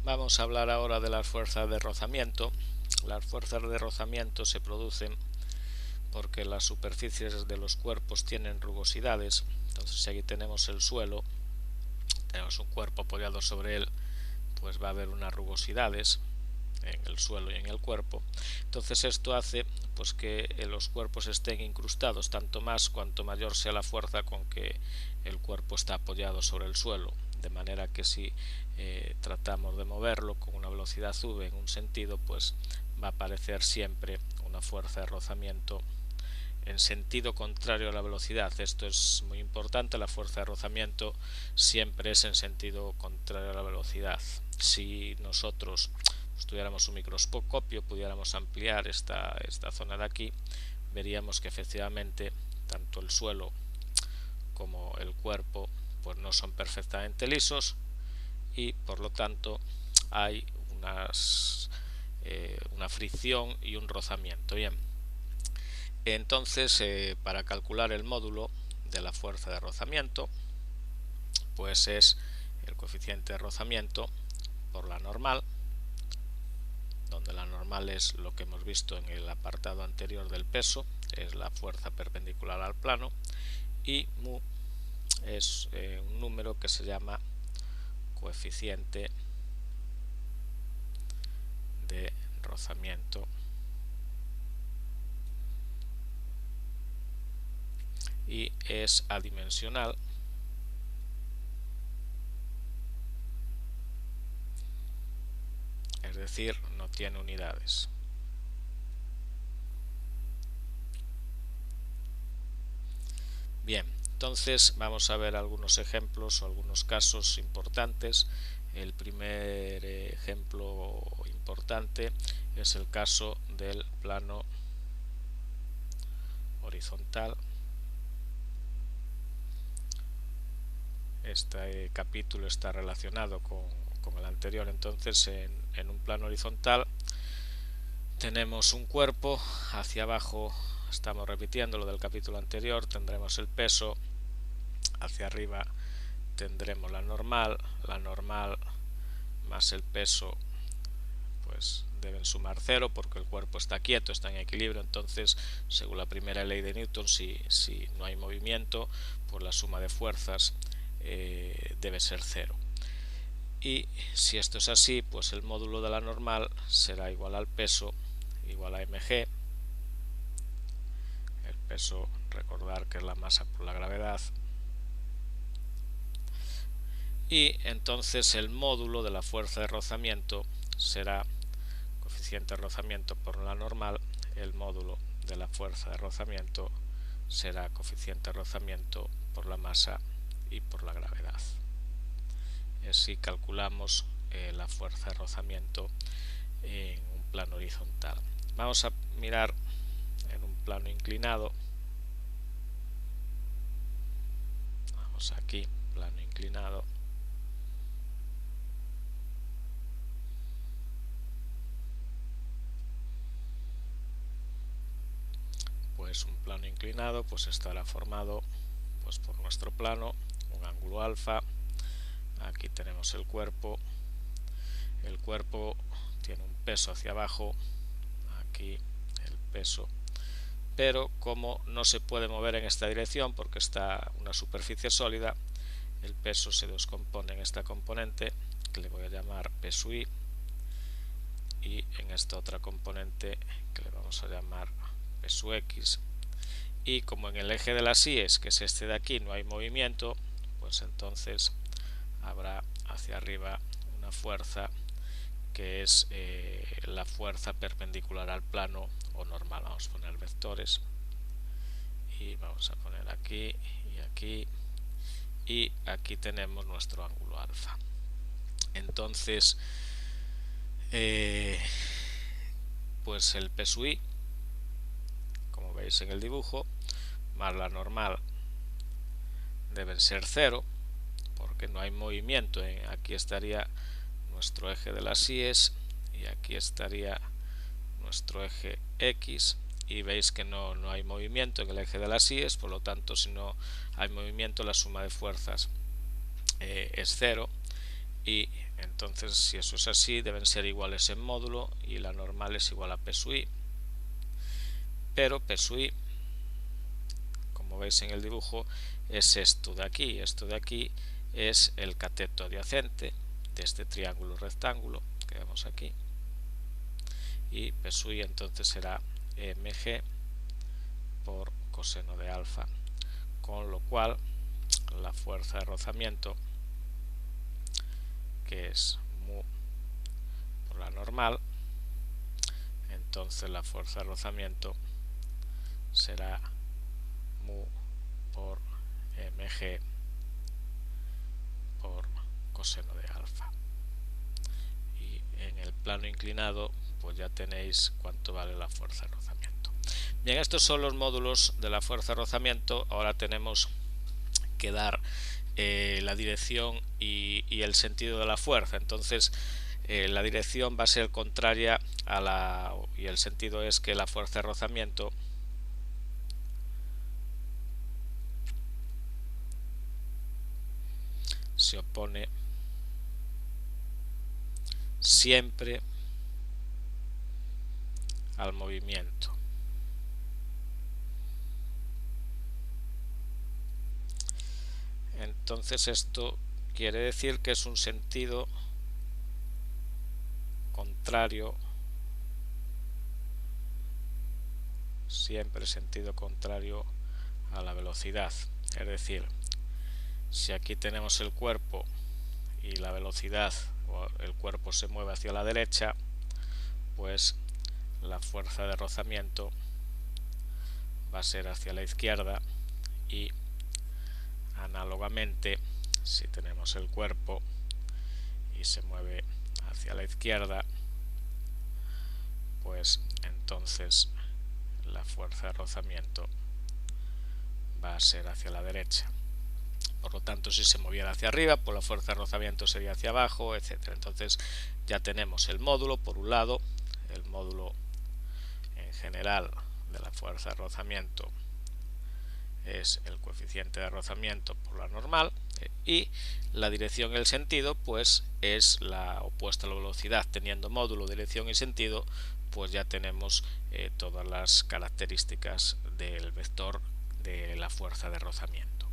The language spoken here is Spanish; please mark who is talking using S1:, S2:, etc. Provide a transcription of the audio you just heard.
S1: Vamos a hablar ahora de las fuerzas de rozamiento. Las fuerzas de rozamiento se producen porque las superficies de los cuerpos tienen rugosidades. Entonces, si aquí tenemos el suelo, tenemos un cuerpo apoyado sobre él, pues va a haber unas rugosidades en el suelo y en el cuerpo. Entonces esto hace pues que los cuerpos estén incrustados, tanto más cuanto mayor sea la fuerza con que el cuerpo está apoyado sobre el suelo, de manera que si tratamos de moverlo con una velocidad v en un sentido, pues va a aparecer siempre una fuerza de rozamiento en sentido contrario a la velocidad. Esto es muy importante, la fuerza de rozamiento siempre es en sentido contrario a la velocidad. Si nosotros tuviéramos un microscopio, pudiéramos ampliar esta zona de aquí, veríamos que efectivamente tanto el suelo como el cuerpo pues no son perfectamente lisos y por lo tanto hay una fricción y un rozamiento. Bien, entonces para calcular el módulo de la fuerza de rozamiento, pues es el coeficiente de rozamiento por la normal, donde la normal es lo que hemos visto en el apartado anterior del peso, es la fuerza perpendicular al plano, y mu es un número que se llama coeficiente de rozamiento, y es adimensional, es decir, no tiene unidades. Bien, entonces vamos a ver algunos ejemplos o algunos casos importantes. El primer ejemplo importante es el caso del plano horizontal. Este capítulo está relacionado con el anterior. Entonces en un plano horizontal tenemos un cuerpo, hacia abajo estamos repitiendo lo del capítulo anterior, tendremos el peso, hacia arriba tendremos la normal más el peso pues deben sumar 0 porque el cuerpo está quieto, está en equilibrio. Entonces, según la primera ley de Newton, si no hay movimiento, pues la suma de fuerzas debe ser 0. Y si esto es así, pues el módulo de la normal será igual al peso igual a mg. El peso, recordar que es la masa por la gravedad. Y entonces el módulo de la fuerza de rozamiento será coeficiente de rozamiento por la normal. El módulo de la fuerza de rozamiento será coeficiente de rozamiento por la masa y por la gravedad. Y así calculamos la fuerza de rozamiento en un plano horizontal. Vamos a mirar en un plano inclinado. Vamos aquí, plano inclinado. Pues un plano inclinado pues estará formado pues por nuestro plano, un ángulo alfa. Aquí tenemos el cuerpo tiene un peso hacia abajo, aquí el peso, pero como no se puede mover en esta dirección porque está una superficie sólida, el peso se descompone en esta componente que le voy a llamar peso i, y en esta otra componente que le vamos a llamar peso x. Y como en el eje de las i's, que es este de aquí, no hay movimiento, pues entonces habrá hacia arriba una fuerza que es la fuerza perpendicular al plano o normal. Vamos a poner vectores y vamos a poner aquí y aquí, y aquí tenemos nuestro ángulo alfa. Entonces pues el peso i, como veis en el dibujo, más la normal deben ser 0 porque no hay movimiento. Aquí estaría nuestro eje de las i's y aquí estaría nuestro eje x, y veis que no hay movimiento en el eje de las i's, por lo tanto si no hay movimiento la suma de fuerzas es 0, y entonces si eso es así deben ser iguales en módulo y la normal es igual a P sub I, pero P sub I, como veis en el dibujo, es esto de aquí es el cateto adyacente de este triángulo rectángulo que vemos aquí, y P sub I entonces será mg por coseno de alfa, con lo cual la fuerza de rozamiento, que es mu por la normal, entonces la fuerza de rozamiento será mu por mg por coseno de alfa. Y en el plano inclinado pues ya tenéis cuánto vale la fuerza de rozamiento. Bien, estos son los módulos de la fuerza de rozamiento. Ahora tenemos que dar la dirección y el sentido de la fuerza. Entonces la dirección va a ser contraria a la, y el sentido es que la fuerza de rozamiento se opone siempre al movimiento. Entonces esto quiere decir que es un sentido contrario, siempre sentido contrario a la velocidad. Es decir, si aquí tenemos el cuerpo y la velocidad, o el cuerpo se mueve hacia la derecha, pues la fuerza de rozamiento va a ser hacia la izquierda, y análogamente si tenemos el cuerpo y se mueve hacia la izquierda, pues entonces la fuerza de rozamiento va a ser hacia la derecha. Por lo tanto, si se moviera hacia arriba, pues la fuerza de rozamiento sería hacia abajo, etc. Entonces ya tenemos el módulo. Por un lado, el módulo en general de la fuerza de rozamiento es el coeficiente de rozamiento por la normal, y la dirección y el sentido pues es la opuesta a la velocidad. Teniendo módulo, dirección y sentido, pues ya tenemos todas las características del vector de la fuerza de rozamiento.